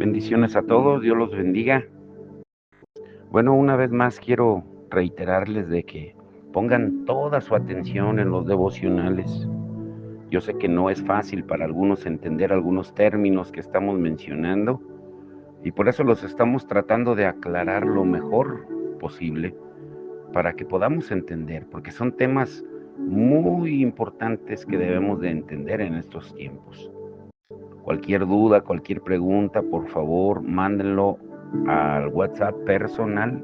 Bendiciones a todos, Dios los bendiga. Bueno, una vez más quiero reiterarles de que pongan toda su atención en los devocionales. Yo sé que no es fácil para algunos entender algunos términos que estamos mencionando y por eso los estamos tratando de aclarar lo mejor posible para que podamos entender, porque son temas muy importantes que debemos de entender en estos tiempos. Cualquier duda, cualquier pregunta, por favor, mándenlo al WhatsApp personal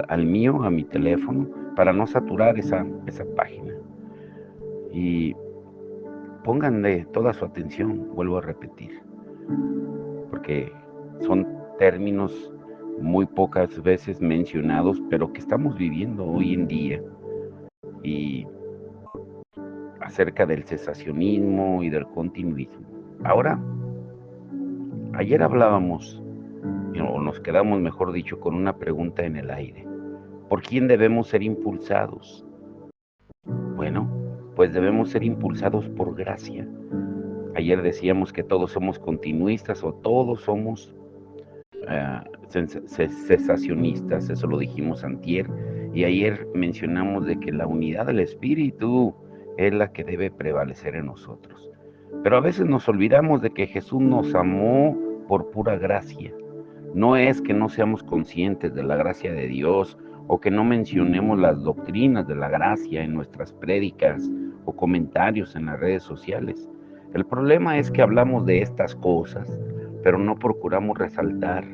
al mío, a mi teléfono, para no saturar esa página. Y pónganle toda su atención, vuelvo a repetir, porque son términos muy pocas veces mencionados, pero que estamos viviendo hoy en día. Y acerca del cesacionismo y del continuismo. Ahora, ayer hablábamos, o nos quedamos, mejor dicho, con una pregunta en el aire. ¿Por quién debemos ser impulsados? Bueno, pues debemos ser impulsados por gracia. Ayer decíamos que todos somos continuistas o todos somos cesacionistas, eso lo dijimos antier, y ayer mencionamos de que la unidad del Espíritu es la que debe prevalecer en nosotros. Pero a veces nos olvidamos de que Jesús nos amó por pura gracia. No es que no seamos conscientes de la gracia de Dios o que no mencionemos las doctrinas de la gracia en nuestras prédicas o comentarios en las redes sociales. El problema es que hablamos de estas cosas, pero no procuramos resaltar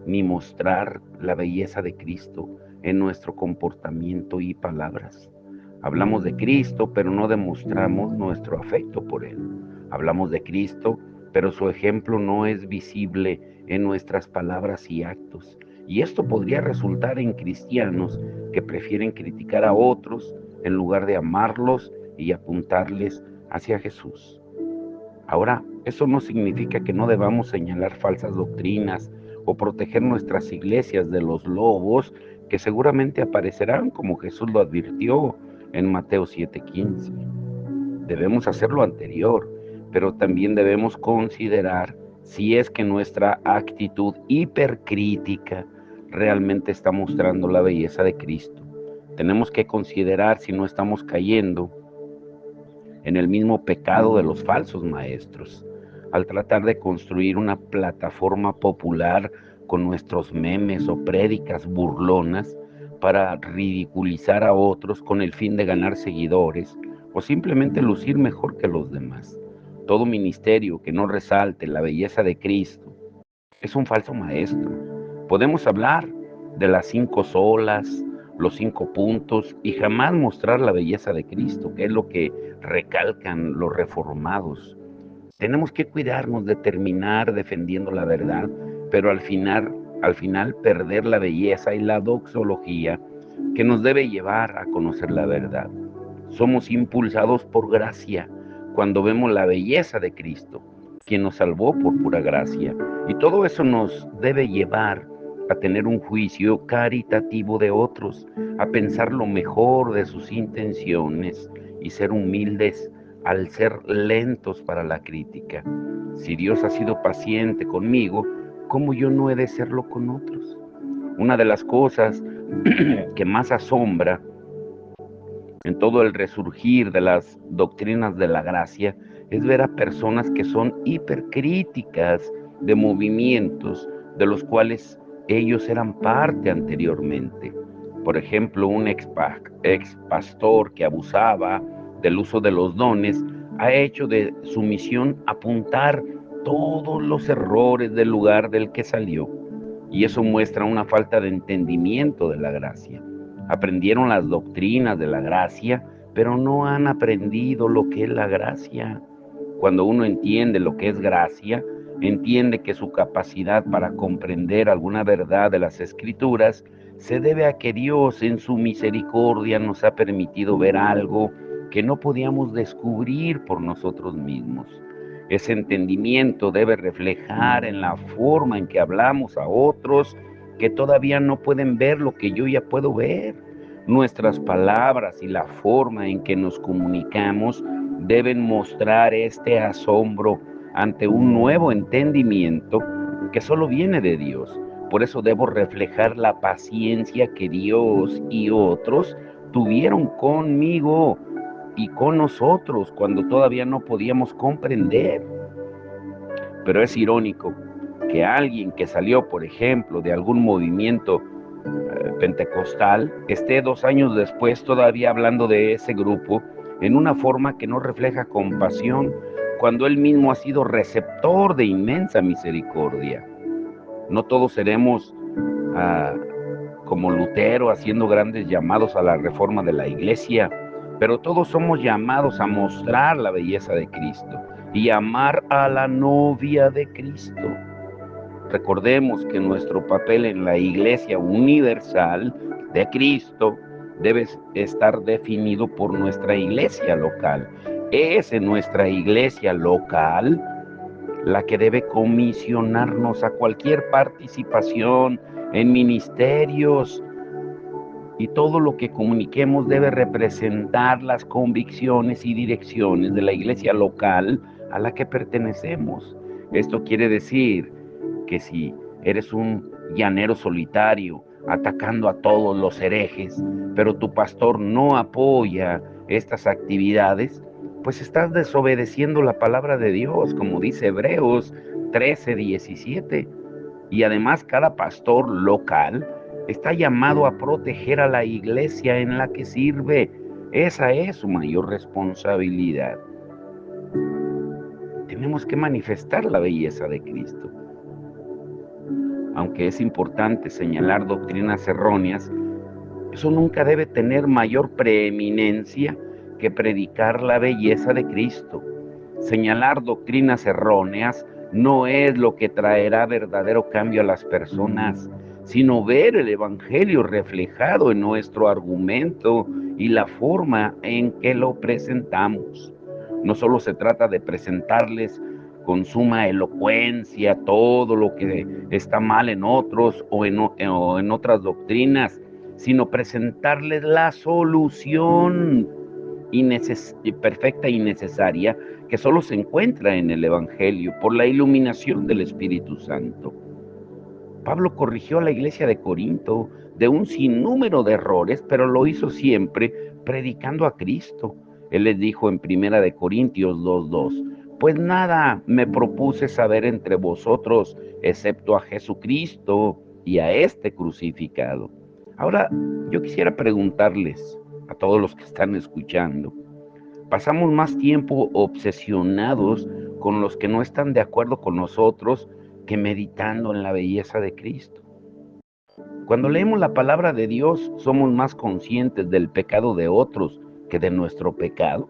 ni mostrar la belleza de Cristo en nuestro comportamiento y palabras. Hablamos de Cristo, pero no demostramos nuestro afecto por Él. Hablamos de Cristo, pero su ejemplo no es visible en nuestras palabras y actos. Y esto podría resultar en cristianos que prefieren criticar a otros en lugar de amarlos y apuntarles hacia Jesús. Ahora, eso no significa que no debamos señalar falsas doctrinas o proteger nuestras iglesias de los lobos que seguramente aparecerán, como Jesús lo advirtió en Mateo 7:15. Debemos hacer lo anterior, pero también debemos considerar si es que nuestra actitud hipercrítica realmente está mostrando la belleza de Cristo. Tenemos que considerar si no estamos cayendo en el mismo pecado de los falsos maestros, al tratar de construir una plataforma popular con nuestros memes o prédicas burlonas para ridiculizar a otros con el fin de ganar seguidores o simplemente lucir mejor que los demás. Todo ministerio que no resalte la belleza de Cristo es un falso maestro. Podemos hablar de las 5 solas, los 5 puntos y jamás mostrar la belleza de Cristo, que es lo que recalcan los reformados. Tenemos que cuidarnos de terminar defendiendo la verdad, pero al final perder la belleza y la doxología que nos debe llevar a conocer la verdad. Somos impulsados por gracia cuando vemos la belleza de Cristo, quien nos salvó por pura gracia. Y todo eso nos debe llevar a tener un juicio caritativo de otros, a pensar lo mejor de sus intenciones y ser humildes al ser lentos para la crítica. Si Dios ha sido paciente conmigo, ¿cómo yo no he de serlo con otros? Una de las cosas que más asombra en todo el resurgir de las doctrinas de la gracia es ver a personas que son hipercríticas de movimientos de los cuales ellos eran parte anteriormente. Por ejemplo, un ex pastor que abusaba del uso de los dones ha hecho de su misión apuntar todos los errores del lugar del que salió. Y eso muestra una falta de entendimiento de la gracia. Aprendieron las doctrinas de la gracia, pero no han aprendido lo que es la gracia. Cuando uno entiende lo que es gracia, entiende que su capacidad para comprender alguna verdad de las Escrituras se debe a que Dios en su misericordia nos ha permitido ver algo que no podíamos descubrir por nosotros mismos. Ese entendimiento debe reflejar en la forma en que hablamos a otros que todavía no pueden ver lo que yo ya puedo ver. Nuestras palabras y la forma en que nos comunicamos deben mostrar este asombro ante un nuevo entendimiento que solo viene de Dios. Por eso debo reflejar la paciencia que Dios y otros tuvieron conmigo y con nosotros cuando todavía no podíamos comprender. Pero es irónico que alguien que salió, por ejemplo, de algún movimiento pentecostal, esté 2 años después todavía hablando de ese grupo en una forma que no refleja compasión, cuando él mismo ha sido receptor de inmensa misericordia. No todos seremos ah, como Lutero haciendo grandes llamados a la reforma de la iglesia, pero todos somos llamados a mostrar la belleza de Cristo y amar a la novia de Cristo. Recordemos que nuestro papel en la Iglesia Universal de Cristo debe estar definido por nuestra iglesia local. Es en nuestra iglesia local la que debe comisionarnos a cualquier participación en ministerios, y todo lo que comuniquemos debe representar las convicciones y direcciones de la iglesia local a la que pertenecemos. Esto quiere decir que si eres un llanero solitario atacando a todos los herejes, pero tu pastor no apoya estas actividades, pues estás desobedeciendo la palabra de Dios, como dice Hebreos 13:17. Y además cada pastor local está llamado a proteger a la iglesia en la que sirve. Esa es su mayor responsabilidad. Tenemos que manifestar la belleza de Cristo. Aunque es importante señalar doctrinas erróneas, eso nunca debe tener mayor preeminencia que predicar la belleza de Cristo. Señalar doctrinas erróneas no es lo que traerá verdadero cambio a las personas, sino ver el Evangelio reflejado en nuestro argumento y la forma en que lo presentamos. No solo se trata de presentarles con suma elocuencia todo lo que está mal en otros o en otras doctrinas, sino presentarles la solución perfecta y necesaria que solo se encuentra en el Evangelio por la iluminación del Espíritu Santo. Pablo corrigió a la iglesia de Corinto de un sinnúmero de errores, pero lo hizo siempre predicando a Cristo. Él les dijo en 1 Corintios 2:2, pues nada me propuse saber entre vosotros excepto a Jesucristo y a este crucificado. Ahora, yo quisiera preguntarles a todos los que están escuchando, pasamos más tiempo obsesionados con los que no están de acuerdo con nosotros que meditando en la belleza de Cristo. Cuando leemos la palabra de Dios, somos más conscientes del pecado de otros que de nuestro pecado.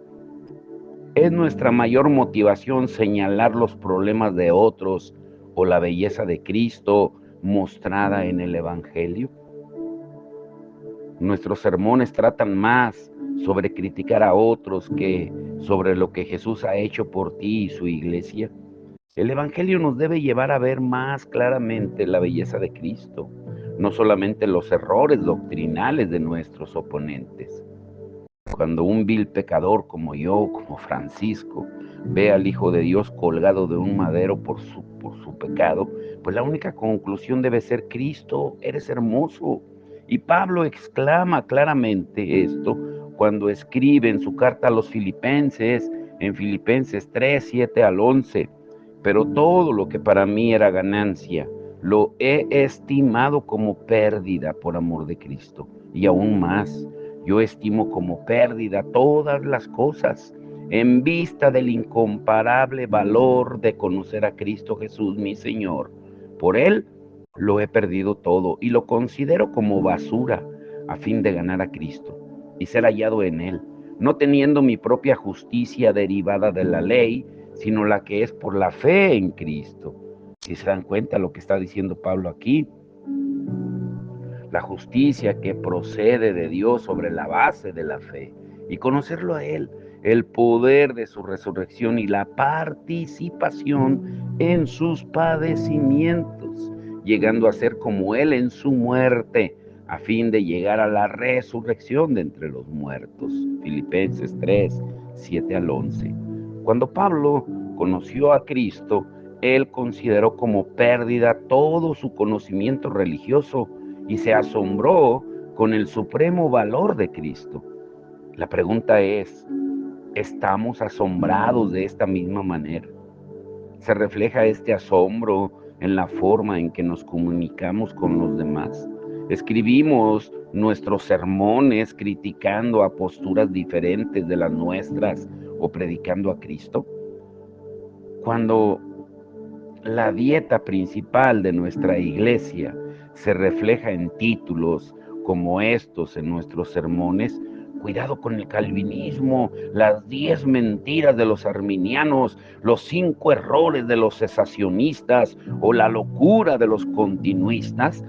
Es nuestra mayor motivación señalar los problemas de otros o la belleza de Cristo mostrada en el Evangelio. Nuestros sermones tratan más sobre criticar a otros que sobre lo que Jesús ha hecho por ti y su iglesia. El Evangelio nos debe llevar a ver más claramente la belleza de Cristo, no solamente los errores doctrinales de nuestros oponentes. Cuando un vil pecador como yo, como Francisco, ve al Hijo de Dios colgado de un madero por su pecado, pues la única conclusión debe ser: Cristo, eres hermoso. Y Pablo exclama claramente esto cuando escribe en su carta a los Filipenses, en Filipenses 3:7-11, pero todo lo que para mí era ganancia, lo he estimado como pérdida por amor de Cristo. Y aún más, yo estimo como pérdida todas las cosas en vista del incomparable valor de conocer a Cristo Jesús, mi Señor. Por Él lo he perdido todo y lo considero como basura a fin de ganar a Cristo y ser hallado en Él, no teniendo mi propia justicia derivada de la ley, sino la que es por la fe en Cristo. Si se dan cuenta lo que está diciendo Pablo aquí, la justicia que procede de Dios sobre la base de la fe y conocerlo a Él, el poder de su resurrección y la participación en sus padecimientos, llegando a ser como Él en su muerte, a fin de llegar a la resurrección de entre los muertos. Filipenses 3:7-11. Cuando Pablo conoció a Cristo, él consideró como pérdida todo su conocimiento religioso y se asombró con el supremo valor de Cristo. La pregunta es, ¿estamos asombrados de esta misma manera? ¿Se refleja este asombro en la forma en que nos comunicamos con los demás? ¿Escribimos nuestros sermones criticando a posturas diferentes de las nuestras o predicando a Cristo? Cuando la dieta principal de nuestra iglesia se refleja en títulos como estos en nuestros sermones, cuidado con el calvinismo, las 10 mentiras de los arminianos, los 5 errores de los cesacionistas o la locura de los continuistas,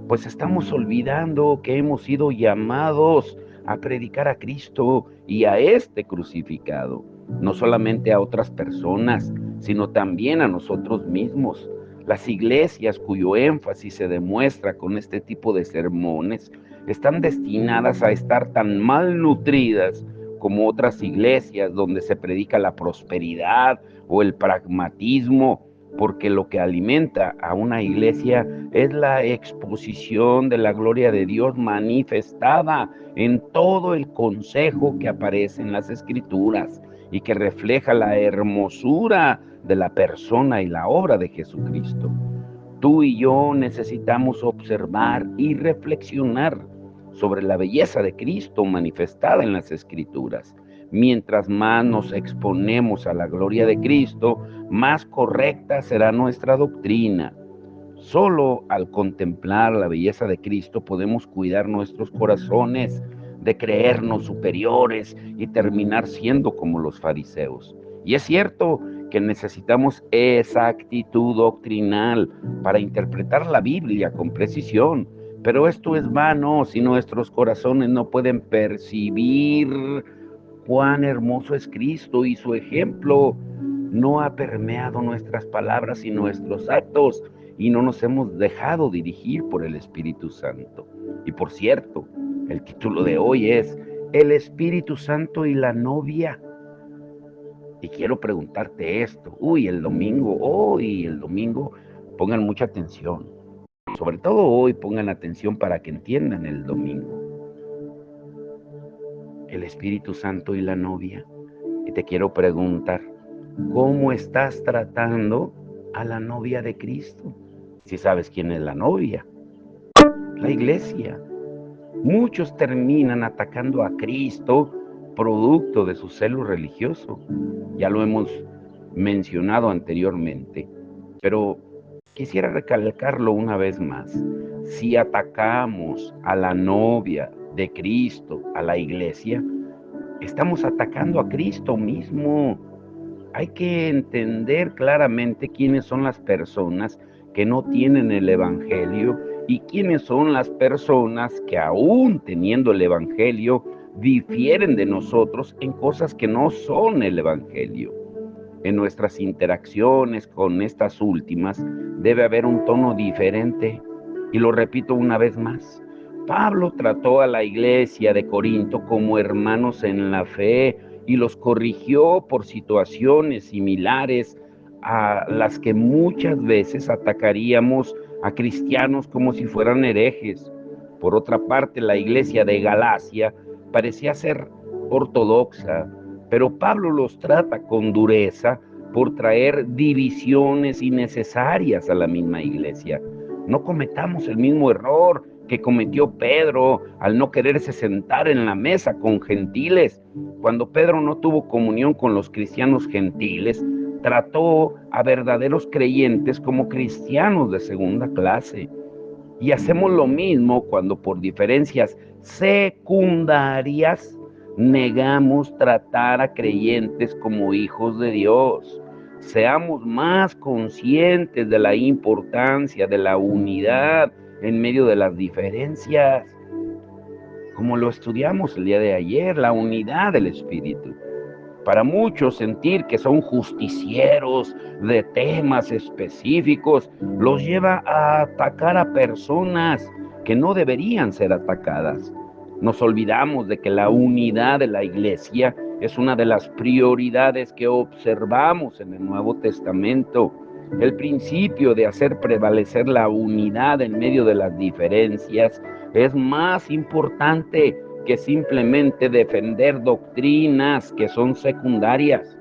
pues estamos olvidando que hemos sido llamados a predicar a Cristo y a este crucificado, no solamente a otras personas, sino también a nosotros mismos. Las iglesias cuyo énfasis se demuestra con este tipo de sermones están destinadas a estar tan mal nutridas como otras iglesias donde se predica la prosperidad o el pragmatismo, porque lo que alimenta a una iglesia es la exposición de la gloria de Dios manifestada en todo el consejo que aparece en las Escrituras y que refleja la hermosura de la persona y la obra de Jesucristo. Tú y yo necesitamos observar y reflexionar sobre la belleza de Cristo manifestada en las Escrituras. Mientras más nos exponemos a la gloria de Cristo, más correcta será nuestra doctrina. Solo al contemplar la belleza de Cristo podemos cuidar nuestros corazones de creernos superiores y terminar siendo como los fariseos. Y es cierto que necesitamos esa actitud doctrinal para interpretar la Biblia con precisión, pero esto es vano si nuestros corazones no pueden percibir cuán hermoso es Cristo y su ejemplo no ha permeado nuestras palabras y nuestros actos y no nos hemos dejado dirigir por el Espíritu Santo. Y por cierto, el título de hoy es El Espíritu Santo y la novia. Y quiero preguntarte esto. El domingo, pongan mucha atención. Sobre todo hoy pongan atención para que entiendan el domingo. El Espíritu Santo y la novia. Y te quiero preguntar, ¿cómo estás tratando a la novia de Cristo? Si sabes quién es la novia, la iglesia. Muchos terminan atacando a Cristo producto de su celo religioso. Ya lo hemos mencionado anteriormente, pero quisiera recalcarlo una vez más. Si atacamos a la novia de Cristo, a la iglesia, estamos atacando a Cristo mismo. Hay que entender claramente quiénes son las personas que no tienen el Evangelio y quiénes son las personas que aún teniendo el Evangelio difieren de nosotros en cosas que no son el Evangelio. En nuestras interacciones con estas últimas debe haber un tono diferente. Y lo repito una vez más. Pablo trató a la iglesia de Corinto como hermanos en la fe y los corrigió por situaciones similares a las que muchas veces atacaríamos a cristianos como si fueran herejes. Por otra parte, la iglesia de Galacia parecía ser ortodoxa, pero Pablo los trata con dureza por traer divisiones innecesarias a la misma iglesia. No cometamos el mismo error que cometió Pedro al no quererse sentar en la mesa con gentiles. Cuando Pedro no tuvo comunión con los cristianos gentiles, trató a verdaderos creyentes como cristianos de segunda clase. Y hacemos lo mismo cuando por diferencias secundarias negamos tratar a creyentes como hijos de Dios. Seamos más conscientes de la importancia de la unidad en medio de las diferencias, como lo estudiamos el día de ayer, la unidad del Espíritu. Para muchos, sentir que son justicieros de temas específicos los lleva a atacar a personas que no deberían ser atacadas. Nos olvidamos de que la unidad de la iglesia Es una de las prioridades que observamos en el Nuevo Testamento. El principio de hacer prevalecer la unidad en medio de las diferencias es más importante que simplemente defender doctrinas que son secundarias.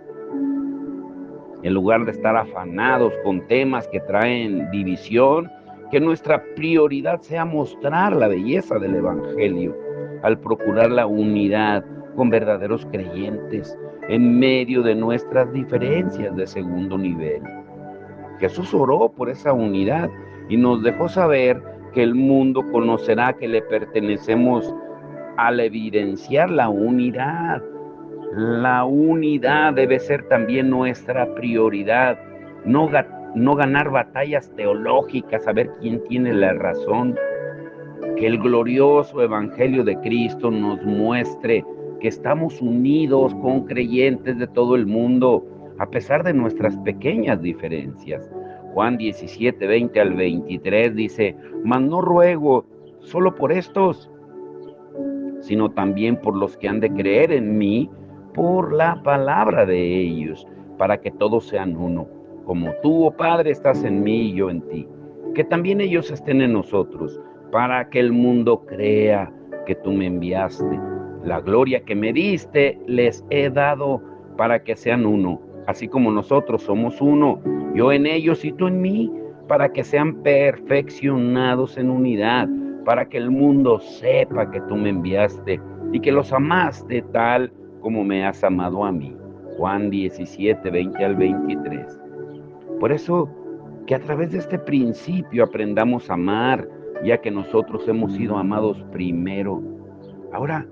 En lugar de estar afanados con temas que traen división, que nuestra prioridad sea mostrar la belleza del Evangelio al procurar la unidad con verdaderos creyentes en medio de nuestras diferencias de segundo nivel. Jesús oró por esa unidad y nos dejó saber que el mundo conocerá que le pertenecemos al evidenciar la unidad. La unidad debe ser también nuestra prioridad, no, no ganar batallas teológicas, a ver quién tiene la razón. Que el glorioso Evangelio de Cristo nos muestre que estamos unidos con creyentes de todo el mundo, a pesar de nuestras pequeñas diferencias. Juan 17, 20 al 23 dice: mas no ruego solo por estos, sino también por los que han de creer en mí por la palabra de ellos, para que todos sean uno, como tú, oh Padre, estás en mí y yo en ti, que también ellos estén en nosotros, para que el mundo crea que tú me enviaste. La gloria que me diste les he dado para que sean uno, así como nosotros somos uno, yo en ellos y tú en mí, para que sean perfeccionados en unidad, para que el mundo sepa que tú me enviaste y que los amaste tal como me has amado a mí. Juan 17, 20 al 23. Por eso, que a través de este principio aprendamos a amar, ya que nosotros hemos sido amados primero. Ahora,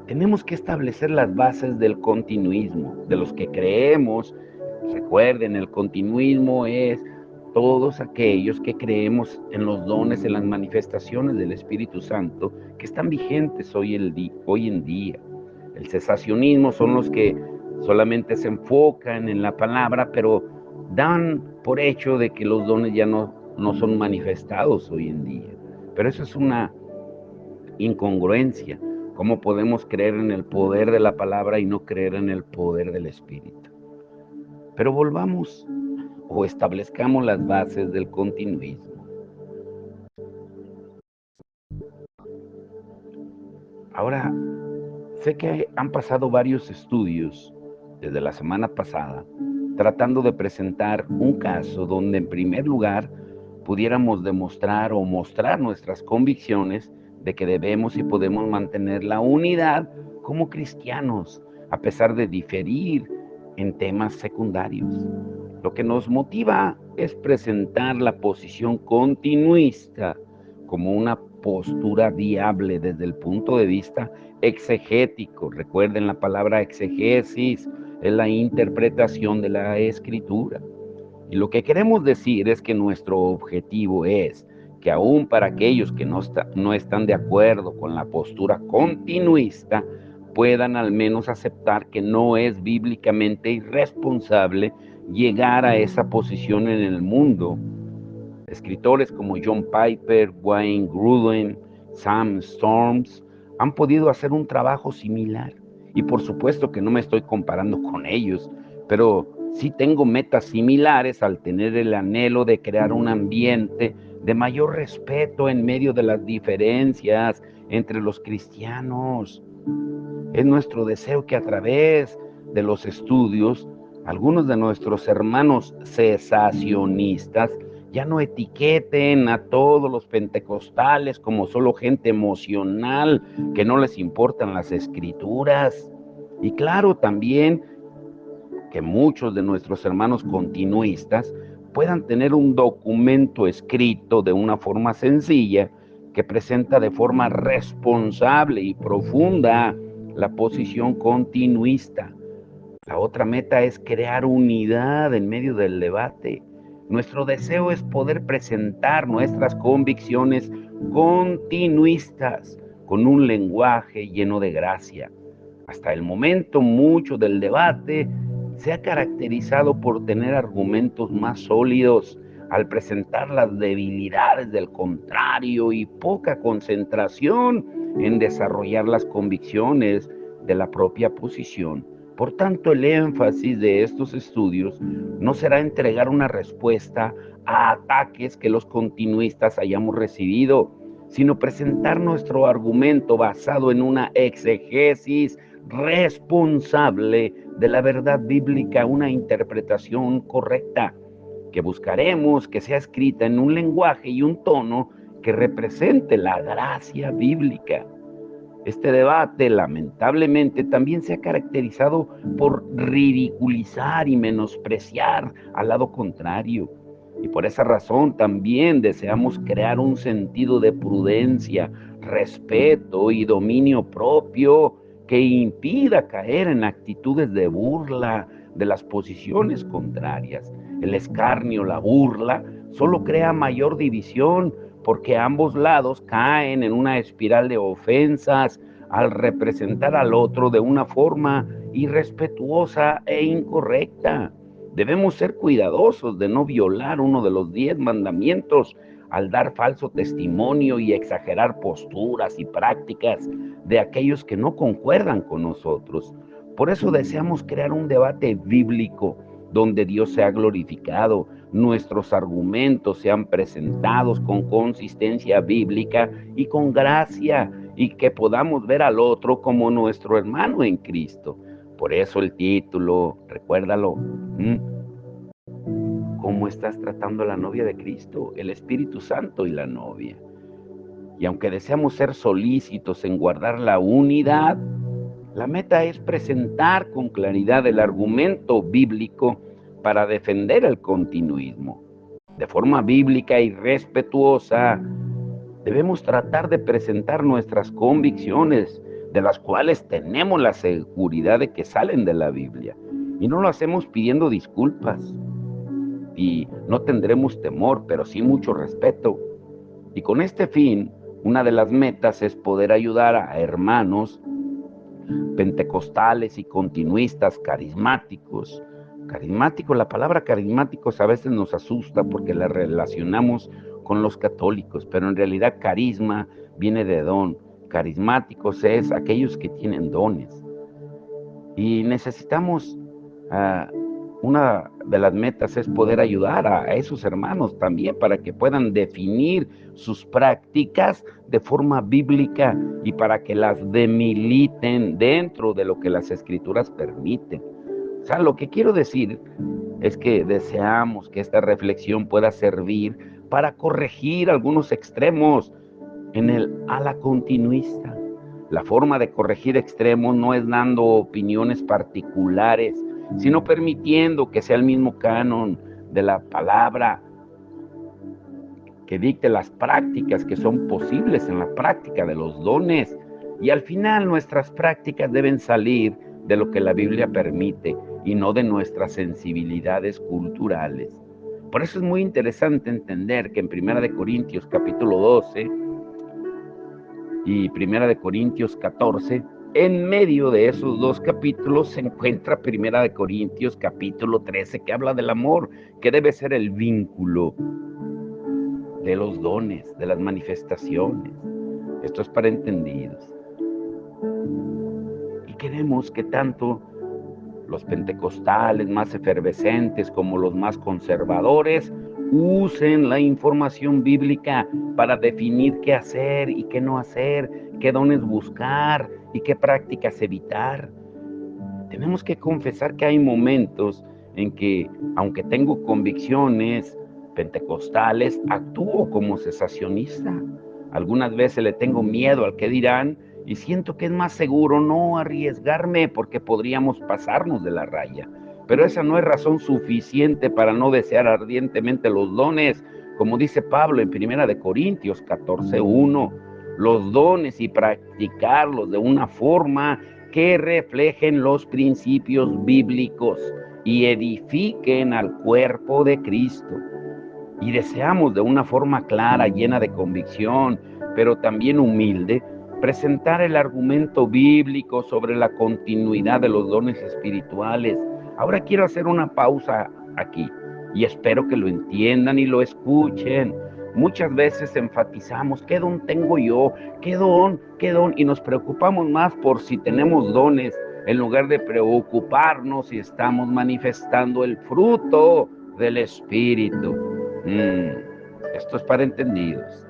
tenemos que establecer las bases del continuismo, de los que creemos. Recuerden, el continuismo es todos aquellos que creemos en los dones, en las manifestaciones del Espíritu Santo que están vigentes hoy en día. El cesacionismo son los que solamente se enfocan en la palabra, pero dan por hecho de que los dones ya no son manifestados hoy en día. Pero eso es una incongruencia. ¿Cómo podemos creer en el poder de la palabra y no creer en el poder del Espíritu? Pero volvamos o establezcamos las bases del continuismo. Ahora, sé que han pasado varios estudios desde la semana pasada tratando de presentar un caso donde en primer lugar pudiéramos demostrar o mostrar nuestras convicciones de que debemos y podemos mantener la unidad como cristianos, a pesar de diferir en temas secundarios. Lo que nos motiva es presentar la posición continuista como una postura viable desde el punto de vista exegético. Recuerden, la palabra exegesis es la interpretación de la escritura. Y lo que queremos decir es que nuestro objetivo es que aún para aquellos que no están de acuerdo con la postura continuista, puedan al menos aceptar que no es bíblicamente irresponsable llegar a esa posición en el mundo. Escritores como John Piper, Wayne Grudem, Sam Storms han podido hacer un trabajo similar. Y por supuesto que no me estoy comparando con ellos, pero sí tengo metas similares al tener el anhelo de crear un ambiente de mayor respeto en medio de las diferencias entre los cristianos. Es nuestro deseo que a través de los estudios, algunos de nuestros hermanos cesacionistas ya no etiqueten a todos los pentecostales como solo gente emocional, que no les importan las escrituras. Y claro, también que muchos de nuestros hermanos continuistas puedan tener un documento escrito de una forma sencilla que presenta de forma responsable y profunda la posición continuista. La otra meta es crear unidad en medio del debate. Nuestro deseo es poder presentar nuestras convicciones continuistas con un lenguaje lleno de gracia. Hasta el momento, mucho del debate se ha caracterizado por tener argumentos más sólidos al presentar las debilidades del contrario y poca concentración en desarrollar las convicciones de la propia posición. Por tanto, el énfasis de estos estudios no será entregar una respuesta a ataques que los continuistas hayamos recibido, sino presentar nuestro argumento basado en una exegesis responsable de la verdad bíblica, una interpretación correcta, que buscaremos que sea escrita en un lenguaje y un tono que represente la gracia bíblica. Este debate, lamentablemente, también se ha caracterizado por ridiculizar y menospreciar al lado contrario. Y por esa razón también deseamos crear un sentido de prudencia, respeto y dominio propio que impida caer en actitudes de burla de las posiciones contrarias. El escarnio, la burla, solo crea mayor división porque ambos lados caen en una espiral de ofensas al representar al otro de una forma irrespetuosa e incorrecta. Debemos ser cuidadosos de no violar uno de los 10 mandamientos al dar falso testimonio y exagerar posturas y prácticas de aquellos que no concuerdan con nosotros. Por eso deseamos crear un debate bíblico donde Dios sea glorificado, nuestros argumentos sean presentados con consistencia bíblica y con gracia, y que podamos ver al otro como nuestro hermano en Cristo. Por eso el título, recuérdalo, ¿cómo estás tratando a la novia de Cristo? El Espíritu Santo y la novia. Y aunque deseamos ser solícitos en guardar la unidad, la meta es presentar con claridad el argumento bíblico para defender el continuismo. De forma bíblica y respetuosa, debemos tratar de presentar nuestras convicciones, de las cuales tenemos la seguridad de que salen de la Biblia. Y no lo hacemos pidiendo disculpas. Y no tendremos temor, pero sí mucho respeto. Y con este fin, una de las metas es poder ayudar a hermanos pentecostales y continuistas carismáticos. Carismático, la palabra carismáticos a veces nos asusta porque la relacionamos con los católicos, pero en realidad carisma viene de don. Carismáticos es aquellos que tienen dones. Y necesitamos, una de las metas es poder ayudar a esos hermanos también para que puedan definir sus prácticas de forma bíblica y para que las demiliten dentro de lo que las escrituras permiten. O sea, lo que quiero decir es que deseamos que esta reflexión pueda servir para corregir algunos extremos en el ala continuista. La forma de corregir extremos no es dando opiniones particulares, sino permitiendo que sea el mismo canon de la palabra que dicte las prácticas que son posibles en la práctica de los dones. Y al final nuestras prácticas deben salir de lo que la Biblia permite y no de nuestras sensibilidades culturales. Por eso es muy interesante entender que en 1 Corintios capítulo 12 y 1 Corintios 14, en medio de esos dos capítulos se encuentra 1 Corintios capítulo 13, que habla del amor, que debe ser el vínculo de los dones, de las manifestaciones. Esto es para entendidos. Y queremos que tanto los pentecostales más efervescentes como los más conservadores usen la información bíblica para definir qué hacer y qué no hacer, qué dones buscar y qué prácticas evitar. Tenemos que confesar que hay momentos en que, aunque tengo convicciones pentecostales, actúo como cesacionista. Algunas veces le tengo miedo al que dirán y siento que es más seguro no arriesgarme porque podríamos pasarnos de la raya. Pero esa no es razón suficiente para no desear ardientemente los dones, como dice Pablo en 1 Corintios 14:1, los dones y practicarlos de una forma que reflejen los principios bíblicos y edifiquen al cuerpo de Cristo. Y deseamos de una forma clara, llena de convicción, pero también humilde, presentar el argumento bíblico sobre la continuidad de los dones espirituales. Ahora quiero hacer una pausa aquí y espero que lo entiendan y lo escuchen. muchas veces enfatizamos, ¿qué don tengo yo? ¿Qué don? ¿Qué don? Y nos preocupamos más por si tenemos dones, en lugar de preocuparnos si estamos manifestando el fruto del Espíritu. Esto es para entendidos.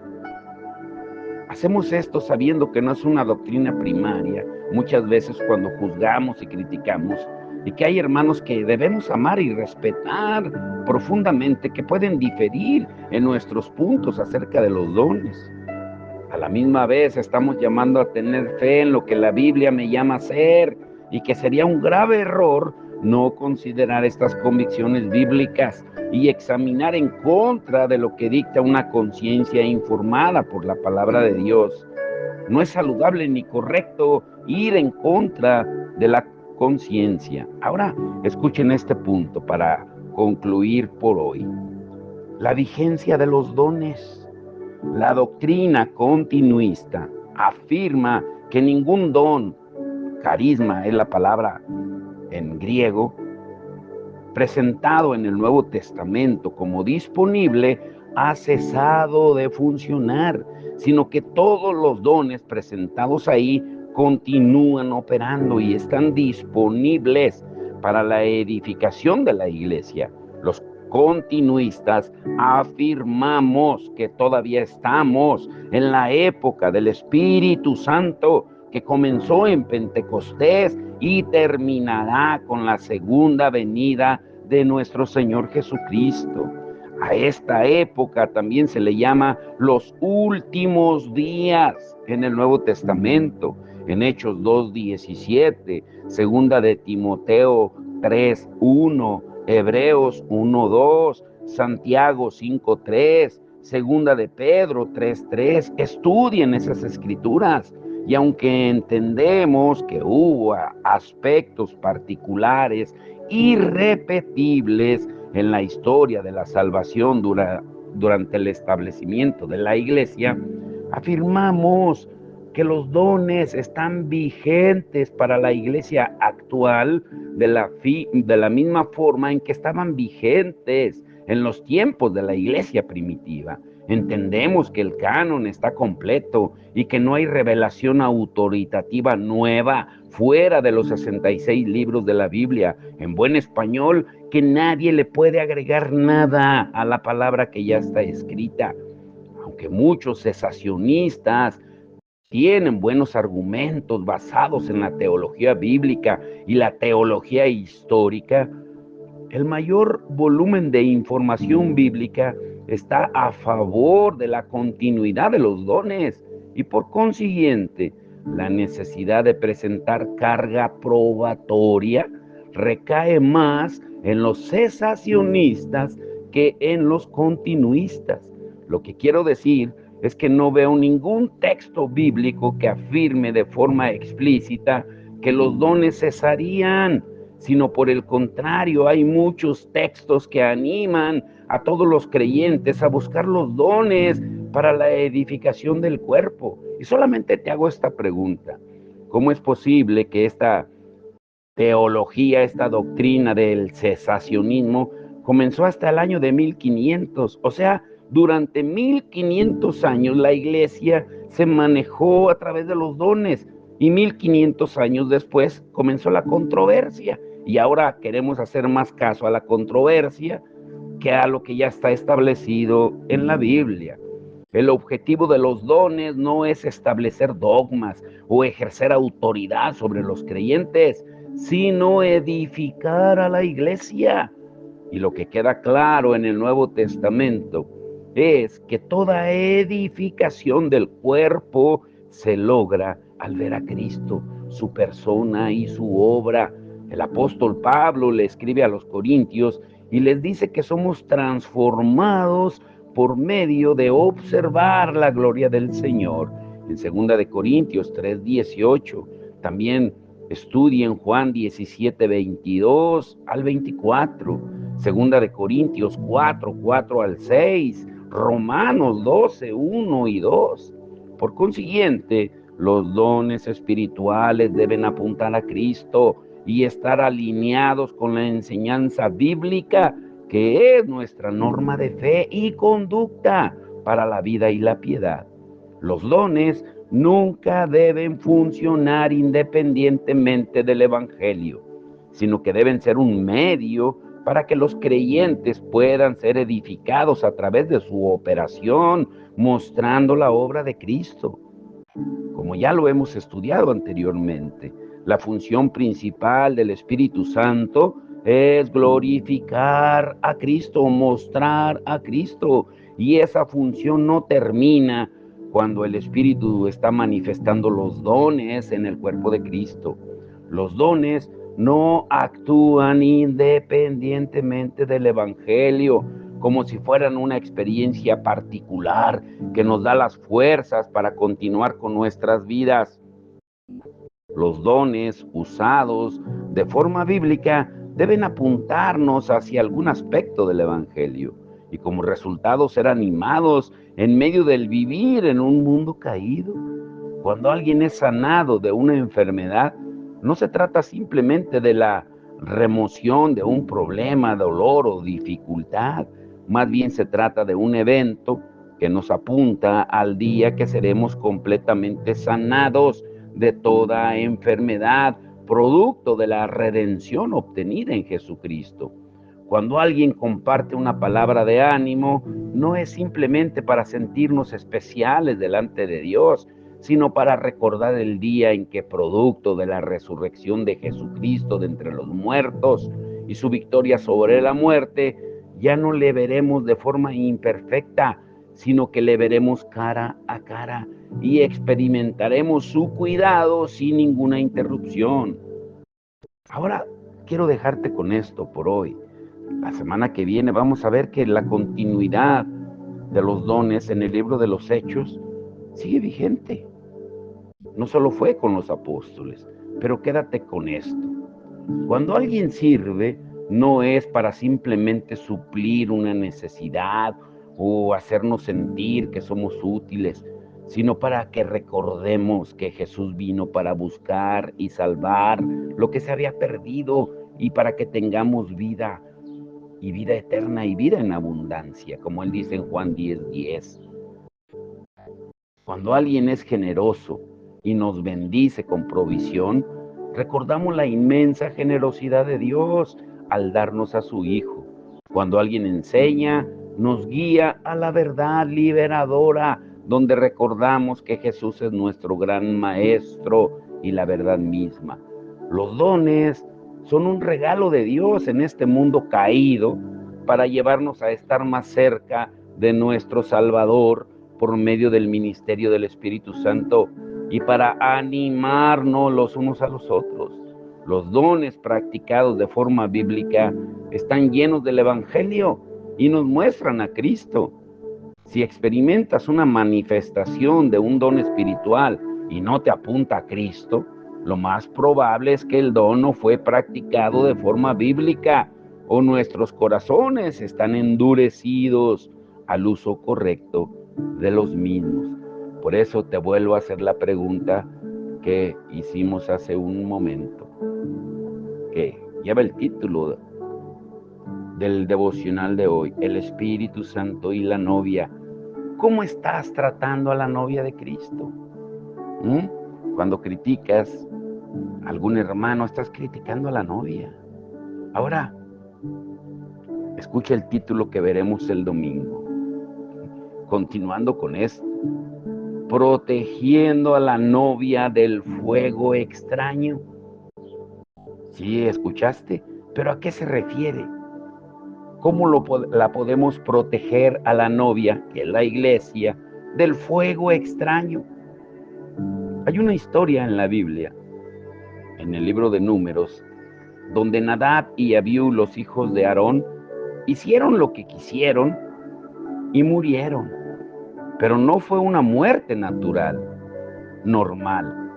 Hacemos esto sabiendo que no es una doctrina primaria, muchas veces cuando juzgamos y criticamos, y que hay hermanos que debemos amar y respetar profundamente, que pueden diferir en nuestros puntos acerca de los dones. A la misma vez estamos llamando a tener fe en lo que la Biblia me llama a ser, y que sería un grave error no considerar estas convicciones bíblicas y examinar en contra de lo que dicta una conciencia informada por la palabra de Dios. No es saludable ni correcto ir en contra de la conciencia. Ahora, escuchen este punto para concluir por hoy. La vigencia de los dones. La doctrina continuista afirma que ningún don, carisma es la palabra en griego, presentado en el Nuevo Testamento como disponible, ha cesado de funcionar, sino que todos los dones presentados ahí continúan operando y están disponibles para la edificación de la iglesia. Los continuistas afirmamos que todavía estamos en la época del Espíritu Santo, que comenzó en Pentecostés y terminará con la segunda venida de nuestro Señor Jesucristo. A esta época también se le llama los últimos días en el Nuevo Testamento, en Hechos 2:17, segunda de Timoteo 3:1, Hebreos 1:2, Santiago 5:3, segunda de Pedro 3:3. Estudien esas escrituras. Y aunque entendemos que hubo aspectos particulares irrepetibles en la historia de la salvación durante el establecimiento de la iglesia, afirmamos que los dones están vigentes para la iglesia actual de la misma forma en que estaban vigentes en los tiempos de la iglesia primitiva. Entendemos que el canon está completo y que no hay revelación autoritativa nueva fuera de los 66 libros de la Biblia. En buen español, que nadie le puede agregar nada a la palabra que ya está escrita. Aunque muchos cesacionistas tienen buenos argumentos basados en la teología bíblica y la teología histórica, el mayor volumen de información bíblica está a favor de la continuidad de los dones y por consiguiente la necesidad de presentar carga probatoria recae más en los cesacionistas que en los continuistas. Lo que quiero decir es que no veo ningún texto bíblico que afirme de forma explícita que los dones cesarían, sino por el contrario, hay muchos textos que animan a todos los creyentes a buscar los dones para la edificación del cuerpo. Y solamente te hago esta pregunta: ¿cómo es posible que esta teología, esta doctrina del cesacionismo comenzó hasta el año de 1500? O sea, durante 1500 años la iglesia se manejó a través de los dones y 1500 años después comenzó la controversia. Y ahora queremos hacer más caso a la controversia que a lo que ya está establecido en la Biblia. El objetivo de los dones no es establecer dogmas o ejercer autoridad sobre los creyentes, sino edificar a la iglesia. Y lo que queda claro en el Nuevo Testamento es que toda edificación del cuerpo se logra al ver a Cristo, su persona y su obra. El apóstol Pablo le escribe a los Corintios y les dice que somos transformados por medio de observar la gloria del Señor. En 2 de Corintios 3:18, también estudien Juan 17:22 al 24, 2 de Corintios 4:4 al 6, Romanos 12:1 y 2. Por consiguiente, los dones espirituales deben apuntar a Cristo y estar alineados con la enseñanza bíblica, que es nuestra norma de fe y conducta. para la vida y la piedad. Los dones nunca deben funcionar independientemente del Evangelio, sino que deben ser un medio para que los creyentes puedan ser edificados a través de su operación, mostrando la obra de Cristo. Como ya lo hemos estudiado anteriormente, la función principal del Espíritu Santo es glorificar a Cristo, mostrar a Cristo. Y esa función no termina cuando el Espíritu está manifestando los dones en el cuerpo de Cristo. Los dones no actúan independientemente del Evangelio, como si fueran una experiencia particular que nos da las fuerzas para continuar con nuestras vidas. Los dones usados de forma bíblica deben apuntarnos hacia algún aspecto del Evangelio y como resultado ser animados en medio del vivir en un mundo caído. Cuando alguien es sanado de una enfermedad, no se trata simplemente de la remoción de un problema, dolor o dificultad. Más bien se trata de un evento que nos apunta al día que seremos completamente sanados de toda enfermedad, producto de la redención obtenida en Jesucristo. Cuando alguien comparte una palabra de ánimo, no es simplemente para sentirnos especiales delante de Dios, sino para recordar el día en que, producto de la resurrección de Jesucristo de entre los muertos y su victoria sobre la muerte, ya no le veremos de forma imperfecta, sino que le veremos cara a cara y experimentaremos su cuidado sin ninguna interrupción. Ahora quiero dejarte con esto por hoy. La semana que viene vamos a ver que la continuidad de los dones en el libro de los Hechos sigue vigente. No solo fue con los apóstoles, pero quédate con esto. Cuando alguien sirve, no es para simplemente suplir una necesidad o hacernos sentir que somos útiles, sino para que recordemos que Jesús vino para buscar y salvar lo que se había perdido y para que tengamos vida y vida eterna y vida en abundancia, como él dice en Juan 10:10. Cuando alguien es generoso y nos bendice con provisión, recordamos la inmensa generosidad de Dios al darnos a su Hijo. Cuando alguien enseña, nos guía a la verdad liberadora, donde recordamos que Jesús es nuestro gran maestro y la verdad misma. Los dones son un regalo de Dios en este mundo caído para llevarnos a estar más cerca de nuestro Salvador por medio del ministerio del Espíritu Santo y para animarnos los unos a los otros. Los dones practicados de forma bíblica están llenos del Evangelio y nos muestran a Cristo. Si experimentas una manifestación de un don espiritual y no te apunta a Cristo, lo más probable es que el don no fue practicado de forma bíblica o nuestros corazones están endurecidos al uso correcto de los mismos. Por eso te vuelvo a hacer la pregunta que hicimos hace un momento, que lleva el título del devocional de hoy: el Espíritu Santo y la novia. ¿Cómo estás tratando a la novia de Cristo? Cuando criticas a algún hermano, estás criticando a la novia. Ahora, escucha el título que veremos el domingo. Continuando con esto, protegiendo a la novia del fuego extraño. Sí, escuchaste, pero ¿a qué se refiere? ¿Cómo la podemos proteger a la novia, que es la iglesia, del fuego extraño? Hay una historia en la Biblia, en el libro de Números, donde Nadab y Abiú, los hijos de Aarón, hicieron lo que quisieron y murieron. Pero no fue una muerte natural, normal.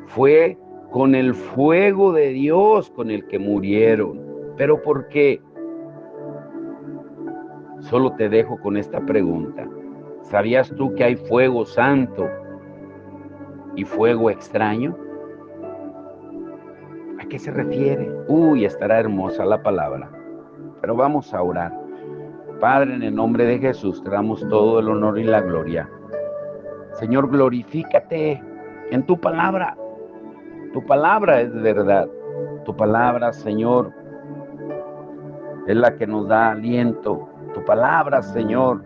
Fue con el fuego de Dios con el que murieron. ¿Pero por qué? Solo te dejo con esta pregunta. ¿Sabías tú que hay fuego santo y fuego extraño? ¿A qué se refiere? Estará hermosa la palabra. Pero vamos a orar. Padre, en el nombre de Jesús, te damos todo el honor y la gloria. Señor, glorifícate en tu palabra. Tu palabra es verdad. Tu palabra, Señor, es la que nos da aliento. Tu palabra, Señor,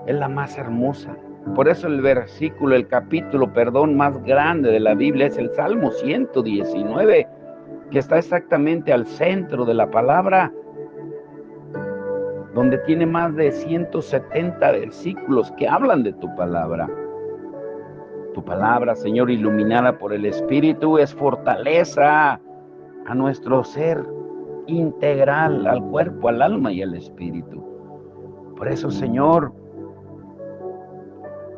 es la más hermosa. Por eso el capítulo, más grande de la Biblia es el Salmo 119, que está exactamente al centro de la palabra, donde tiene más de 170 versículos que hablan de tu palabra. Tu palabra, Señor, iluminada por el Espíritu, es fortaleza a nuestro ser integral, al cuerpo, al alma y al espíritu. Por eso, Señor,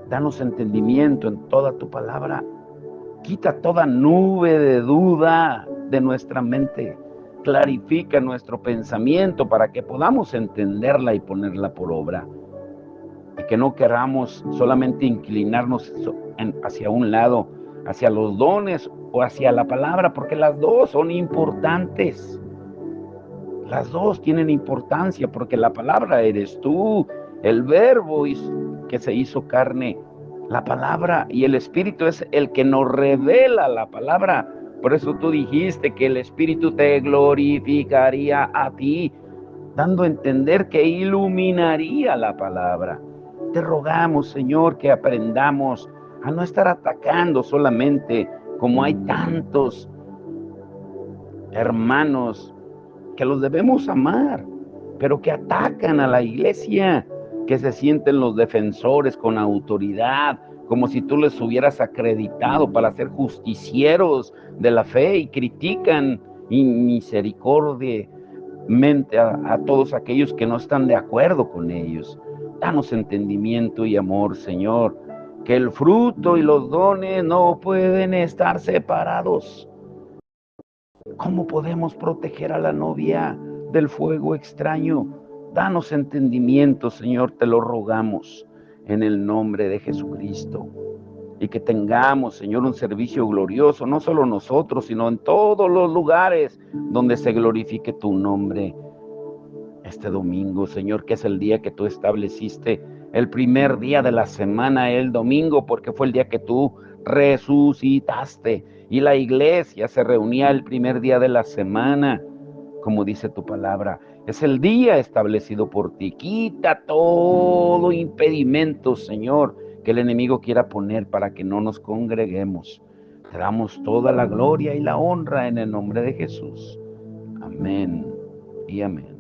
danos entendimiento en toda tu palabra. Quita toda nube de duda de nuestra mente. Clarifica nuestro pensamiento para que podamos entenderla y ponerla por obra. Y que no queramos solamente inclinarnos hacia un lado, hacia los dones o hacia la palabra, porque las dos son importantes. Las dos tienen importancia, porque la palabra eres tú, el verbo que se hizo carne, la palabra, y el Espíritu es el que nos revela la palabra. Por eso tú dijiste que el Espíritu te glorificaría a ti, dando a entender que iluminaría la palabra. Te rogamos, Señor, que aprendamos a no estar atacando solamente, como hay tantos hermanos que los debemos amar, pero que atacan a la iglesia, que se sienten los defensores con autoridad, como si tú les hubieras acreditado para ser justicieros de la fe, y critican inmisericordiamente a todos aquellos que no están de acuerdo con ellos. Danos entendimiento y amor, Señor, que el fruto y los dones no pueden estar separados. ¿Cómo podemos proteger a la novia del fuego extraño? Danos entendimiento, Señor, te lo rogamos, en el nombre de Jesucristo. Y que tengamos, Señor, un servicio glorioso, no solo nosotros, sino en todos los lugares donde se glorifique tu nombre. Este domingo, Señor, que es el día que tú estableciste, el primer día de la semana, el domingo, porque fue el día que tú resucitaste, y la iglesia se reunía el primer día de la semana, como dice tu palabra. Es el día establecido por ti. Quita todo impedimento, Señor, que el enemigo quiera poner para que no nos congreguemos. Te damos toda la gloria y la honra en el nombre de Jesús. Amén y amén.